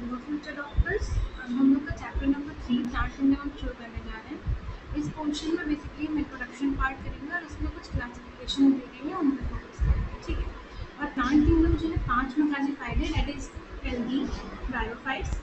Hello future doctors. अब हम लोग का चैप्टर नंबर 3 प्लांट किंगडम शुरू करने जा रहे हैं। इस पोर्शन में बेसिकली हम इंट्रोडक्शन पार्ट करेंगे और उसमें कुछ क्लासिफिकेशन दे देंगे, उन पर फोकस करेंगे, ठीक है। और प्लांट किंगडम जो है 5 में क्लासिफाइड है, that is algae, bryophytes,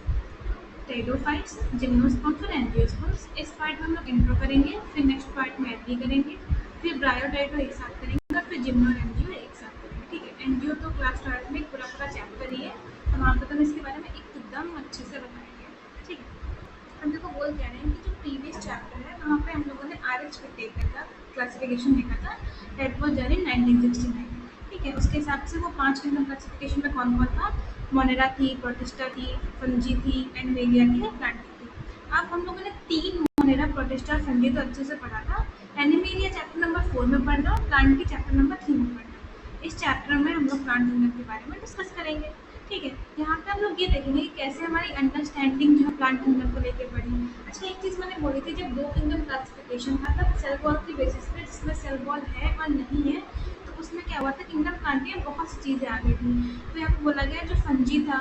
pteridophytes, gymnosperms और एंजियोस्पर्म्स। इस पार्ट में हम लोग इंट्रो करेंगे, फिर नेक्स्ट पार्ट में एल्गी करेंगे, फिर ब्रायोटाइटो एक साथ करेंगे और फिर जिम्नो और एंजियो एक साथ करेंगे, ठीक है। एंजियो तो क्लास 12 में पूरा पूरा चैप्टर ही है, तो वहाँ पर तो हम इसके बारे में एकदम अच्छे से बताएंगे, ठीक है। हम देखो बोल कह रहे हैं कि जो प्रीवियस चैप्टर है वहाँ पे हम लोगों ने आर एच टेकर का क्लासिफिकेशन देखा था, दैट वाज डन इन 1969, ठीक है। उसके हिसाब से वो 5 किंगडम क्लासिफिकेशन में कौन कौन था, मोनेरा थी, प्रोटिस्टा थी, फंजी थी, एंडवेलिया थी और प्लांटी थी। अब हम लोगों ने 3 मोनेरा, प्रोटिस्टा और फंजी तो अच्छे से पढ़ा था, एनिमेलिया चैप्टर नंबर 4 में पढ़ना और प्लांटी चैप्टर नंबर 3 में पढ़ना। इस चैप्टर में हम लोग प्लांट किंगडम के बारे में डिस्कस करेंगे, ठीक है। यहाँ पे हम लोग ये देखेंगे कि कैसे हमारी अंडरस्टैंडिंग जो है प्लांट किंगडम को लेकर बढ़ी। अच्छा, एक चीज़ मैंने बोली थी, जब 2 किंगडम क्लासिफिकेशन था तब सेल वॉल की बेसिस पे, जिसमें सेल वॉल है और नहीं है, तो उसमें क्या हुआ था, किंगडम प्लांटी में बहुत सी चीज़ें आ गई थी। तो यहाँ पे बोला गया जो फंजी था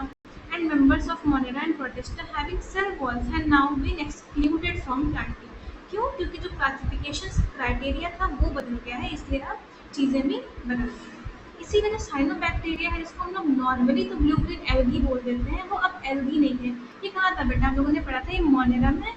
and members of Monera and Protista having cell walls have now been excluded from Plantae. क्यों? क्योंकि जो क्लासिफिकेशन क्राइटेरिया था वो बदल गया है, इसलिए अब चीज़ें भी बदल गई हैं। इसीलिए जो साइनोबैक्टीरिया है, जिसको हम लोग नॉर्मली तो ब्लू ग्रीन एल्गी बोल देते हैं, वो अब एल्गी नहीं है। ये कहा था बेटा, हम लोगों ने पढ़ा था, ये मोनेरा में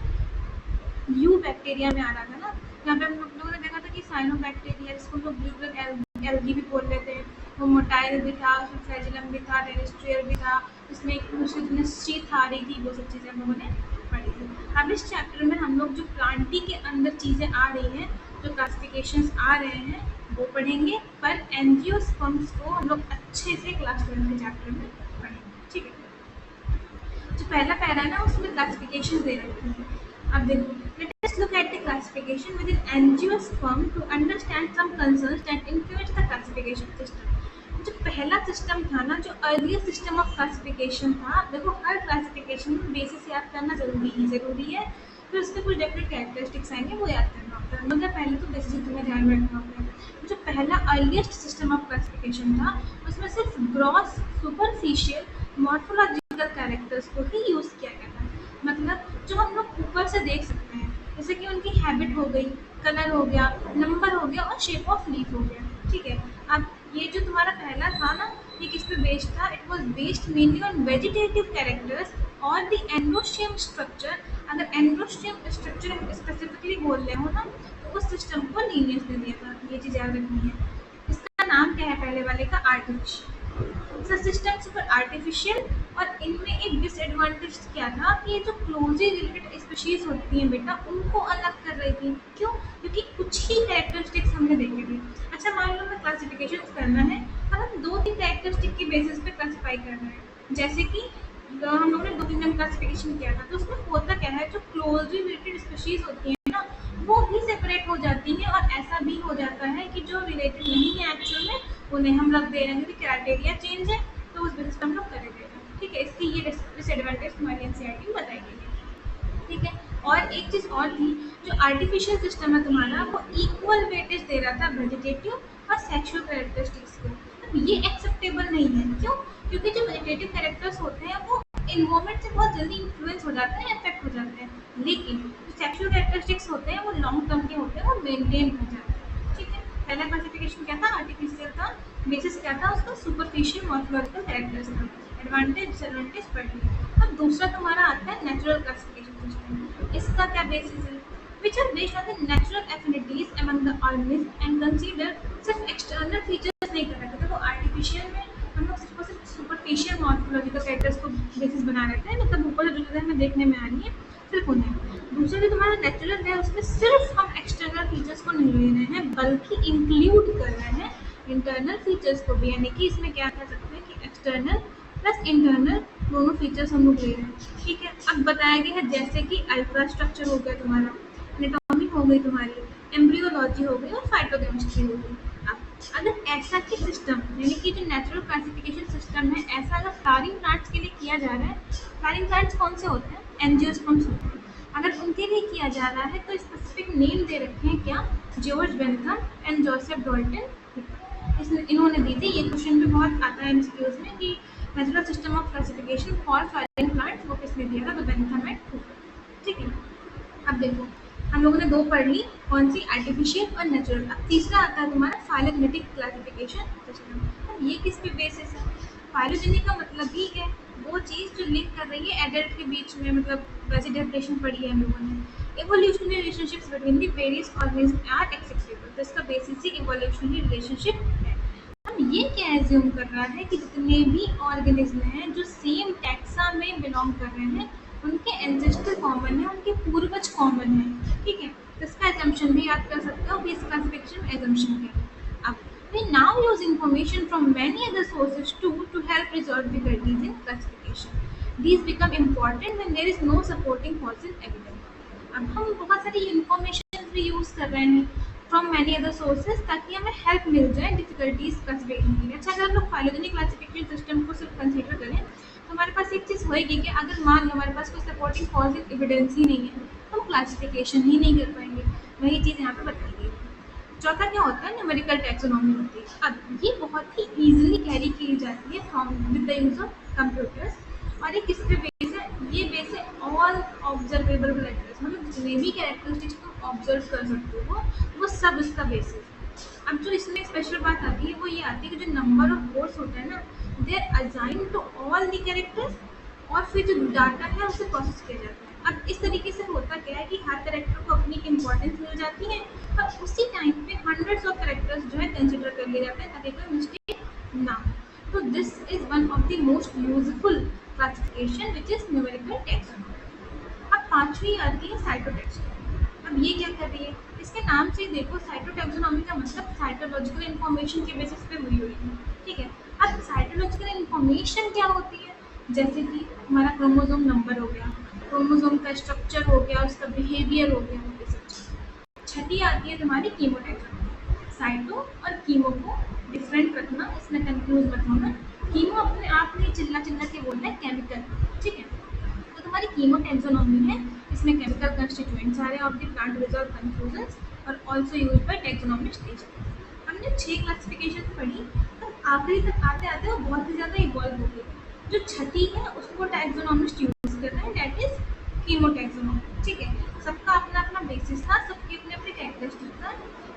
यू बैक्टीरिया में आ रहा था ना। यहाँ पे हम लोगों ने देखा था कि साइनोबैक्टीरिया, जिसको हम लोग ब्लू ग्रीन एल्गी भी बोल लेते हैं, वो मोटाइल भी था, उसमें फ्लैजिलम भी था, टेरेस्ट्रियल भी था, उसमें एक दूसरे जिसमें शीत आ रही थी, वो सब चीज़ें हम लोगों ने पढ़ी थी। अब इस चैप्टर में हम लोग जो प्लांटी के अंदर चीज़ें आ रही हैं, जो क्लासिफिकेशंस आ रहे हैं, वो पढ़ेंगे, पर एंजियोस्पर्म्स को हम लोग अच्छे से क्लास 12 के चैप्टर में पढ़ेंगे, ठीक है। जो पहला पैरा है ना, उसमें क्लासिफिकेशन दे रखी है। अब देखो, let us look at the classification within angiosperm to understand some concerns that influence the classification system. जो पहला सिस्टम था ना, जो अर्लियर सिस्टम ऑफ क्लासिफिकेशन था, देखो हर क्लासिफिकेशन में बेसिस याद करना जरूरी है, फिर उसके कुछ डेफिनेट कैरेक्टरिस्टिक्स आएंगे, वो याद करना होता है। मतलब पहले तो बेसिस तुम्हें ध्यान में रखना होता है। जो पहला अर्लिएस्ट सिस्टम ऑफ क्लासिफिकेशन था, उसमें सिर्फ ग्रॉस सुपरफिशियल मॉर्फोलॉजिकल कैरेक्टर्स को ही यूज़ किया गया था। मतलब जो हम लोग ऊपर से देख सकते हैं, जैसे कि उनकी हैबिट हो गई, कलर हो गया, नंबर हो गया और शेप ऑफ लीफ हो गया, ठीक है। अब ये जो तुम्हारा पहला था ना, ये किस पे बेस्ड था? It was based mainly on vegetative characters और द एंडोस्टियम स्ट्रक्चर। अगर एंडोस्टियम स्ट्रक्चर स्पेसिफिकली बोल रहे हो ना, तो उस सिस्टम को लीनियस दे दिया था, ये चीज़ याद रखनी है। इसका नाम क्या है पहले वाले का? आर्टिफिशियल। System super artificial. और इनमें एक डिसएडवांटेज क्या था कि ये जो क्लोजली रिलेटेड स्पीशीज होती हैं बेटा, उनको अलग कर रही थी। क्यों? क्योंकि कुछ ही कैरेक्टरिस्टिक्स हमने देखे थे। अच्छा, मान लो हमें क्लासिफिकेशन करना है, अब हम 2-3 कैरेक्टरिस्टिक के बेसिस पे क्लासीफाई कर रहे हैं। जैसे कि हम लोगों ने 2 किंगडम क्लासिफिकेशन किया था, तो उसमें होता क्या है, जो क्लोजली रिलेटेड स्पीशीज होती है ना, वो भी सेपरेट हो जाती हैं, और ऐसा भी हो जाता है कि जो रिलेटेड नहीं है एक्चुअल में, उन्हें हम रख दे रहे हैं, क्योंकि क्राइटेरिया चेंज है, तो उस बेसिस पर हम लोग करेंगे, ठीक है। इसकी ये डिसएडवांटेज तुम्हारी एनसीईआरटी में बताई गई है, ठीक है। और एक चीज़ और थी, जो आर्टिफिशियल सिस्टम है तुम्हारा, वो इक्वल वेटेज दे रहा था वेजिटेटिव और सेक्सुअल कैरेक्टरिस्टिक्स को। अब ये एक्सेप्टेबल नहीं है। क्यों? क्योंकि जो वेजिटेटिव कैरेक्टर्स होते हैं वो इन्वायरमेंट से बहुत जल्दी इन्फ्लुएंस हो जाते हैं, इफेक्ट हो जाते हैं, लेकिन जो सेक्सुअल कैरेक्टरिस्टिक्स होते हैं वो लॉन्ग टर्म के होते हैं, वो मेनटेन हो जाते हैं, ठीक है। पहला क्लासिफिकेशन क्या था? आर्टिफिशियल था। बेसिस क्या था उसका? सुपरफिशियल मॉर्फोलॉजिकल कैरेक्टर्स था। एडवांटेज डिसएडवांटेज पढ़ लिया। अब दूसरा तुम्हारा आता है नेचुरल क्लासिफिकेशन सिस्टम। इसका क्या बेसिस है? which are based on the natural affinities among the organisms and consider सिर्फ एक्सटर्नल फीचर्स नहीं कर रहे थे। तो वो आर्टिफिशियल में हम लोग सिर्फ सुपरफिशियल मॉर्फोलॉजिकल कैरेक्टर्स को बेसिस बना रहे थे, मतलब ऊपर जो चीज़ें हमें देखने में आ रही है सिर्फ उन्हें। दूसरा जो तुम्हारा नेचुरल है, उसमें सिर्फ हम एक्सटर्नल फीचर्स को नहीं ले रहे हैं, बल्कि इंक्लूड कर रहे हैं इंटरनल फीचर्स को भी। यानी कि इसमें क्या कह सकते हैं कि एक्सटर्नल प्लस इंटरनल दोनों फीचर्स हम लोग ले रहे हैं, ठीक है। अब बताया गया है जैसे कि अल्ट्रा स्ट्रक्चर हो गया तुम्हारा, एनाटॉमी हो गई तुम्हारी, एम्ब्रियोलॉजी हो गई और फाइटोकेमिस्ट्री हो गई। अब अगर ऐसा कि सिस्टम, यानी कि जो नेचुरल क्लासिफिकेशन सिस्टम है, ऐसा अगर फ्लावरिंग प्लांट्स के लिए किया जा रहा है, फ्लावरिंग प्लांट्स कौन से होते हैं? एंजियोस्पर्म्स होते हैं। अगर उनके लिए किया जा रहा है तो स्पेसिफिक नेम दे रखे हैं क्या? George Bentham and Joseph Dalton, इसने इन्होंने दी थी। ये क्वेश्चन भी बहुत आता है एमसीक्यूज में कि natural system of classification for flowering plant हम लोगों ने 2 पढ़ ली, कौन सी? आर्टिफिशियल और नेचुरल। अब तीसरा आता है तुम्हारा फाइलोजेनेटिक क्लासिफिकेशन सिस्टम। अब ये किस पे बेसिस है? फाइलोजेनिक का मतलब ही है वो चीज़ जो लिंक कर रही है एडल्ट के बीच में, मतलब वैसे डेफिनेशन पढ़ी है हम लोगों ने। Evolutionary relationships between the various organism are acceptable, तो इसका बेसिस ही इवोल्यूशनरी रिलेशनशिप है। हम ये क्या एज्यूम कर रहा है कि जितने भी ऑर्गेनिज्म हैं जो सेम टैक्सा में बिलोंग कर रहे हैं, उनके एंसेस्टर कॉमन है, उनके पूर्वज कॉमन है, ठीक है। तो इसका एजम्पशन भी याद कर सकते हो कि इस क्लासिफिकेशन में एजम्पशन क्या है। अब we now use information from many other sources too to help resolve difficulties in classification. These become important when there is no supporting fossil evidence. अब हम बहुत सारी इंफॉर्मेशन भी यूज़ कर रहे हैं फ्रॉम मैनी अदर सोर्सेज ताकि हमें हेल्प मिल जाए डिफिकल्टीज क्लासिफिकेशन के लिए। अच्छा, अगर हम लोग फाइलोजेनिक क्लासिफिकेशन सिस्टम को सिर्फ कंसीडर करें तो हमारे पास एक चीज़ होएगी कि अगर मान लो हमारे पास कोई सपोर्टिंग फॉसिल एविडेंस ही नहीं है तो हम क्लासिफिकेशन ही नहीं कर पाएंगे। वही चीज़ यहाँ पे बताई गई है। चौथा क्या होता है? न्यूमेरिकल टैक्सोनॉमी होती है। अब ये बहुत ही ईजिली कैरी की जाती है from with the use of computers. और ये किस पे बेस है? ये बेस है ऑल ऑब्जर्वेबल कैरेक्टर्स, मतलब जितने भी कैरेक्टरिस्टिक्स तुम ऑब्जर्व कर सकते हो वो सब उसका बेसिस है। अब जो इसमें स्पेशल बात आती है वो ये आती है कि जो नंबर ऑफ वर्ड्स होता है ना, they are assign to all the characters, और फिर जो डाटा है उसे प्रोसेस किया जाता है। अब इस तरीके से होता क्या है कि हर कैरेक्टर को अपनी इंपॉर्टेंस मिल जाती है और उसी टाइम पे हंड्रेड्स ऑफ कैरेक्टर्स जो है कंसिडर कर लिए जाते हैं ताकि कोई मिस्टेक ना हो। तो this is one of the most useful classification which is numerical taxonomy. अब पांचवी आती है साइटोटैक्सोनॉमी। अब ये क्या कर रही है? इसके नाम से देखो, साइटोटैक्सोनॉमी का मतलब साइटोलॉजिकल इन्फॉर्मेशन के बेसिस पे हुई हुई है, ठीक है। अब साइटोलॉजिकल इन्फॉर्मेशन क्या होती है? जैसे कि हमारा क्रोमोसोम नंबर हो गया, क्रोमोसोम का स्ट्रक्चर हो गया, उसका बिहेवियर हो गया, ये सब चीज़। छठी आती है तुम्हारी कीमोटैक्सोनॉमी। साइटो और कीमो को डिफरेंट रखना, इसमें कंफ्यूज मत होना। कीमो अपने आप में चिल्ला चिल्ला के बोलना है केमिकल, ठीक है। तो तुम्हारी कीमो टैक्सोनॉमी है, इसमें केमिकल कंस्टिट्यूएंट्स आ रहे हैं of the plant resolve confusions और also used by taxonomic stage. हमने 6 क्लासिफिकेशन पढ़ी, तो आखिरी तक आते आते वो बहुत ही ज़्यादा इवॉल्व हो गई। जो छठी है उसको टैक्सोनॉमिस्ट यूज कर रहे हैं, दैट इज कीमो टैक्सोनॉमी, ठीक है। सबका अपना अपना बेसिस था, सबके अपने अपने कैरेक्टरिस्टिक था।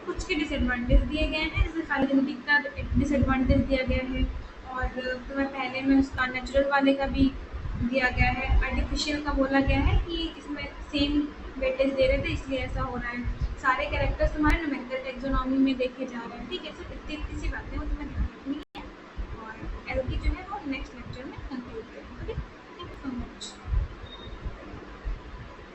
कुछ के डिसएडवांटेज दिए गए हैं, जैसे फाइलोजेनेटिक का डिसएडवांटेज दिया गया है, और तुम्हें पहले में उसका नेचुरल वाले का भी दिया गया है। आर्टिफिशियल का बोला गया है कि इसमें सेम वेटेज दे रहे थे इसलिए ऐसा हो रहा है। सारे कैरेक्टर्स तुम्हारे न्यूमेरिकल टैक्सोनॉमी में देखे जा रहे हैं, ठीक है। सिर्फ इतनी सी बातें वो तुम्हें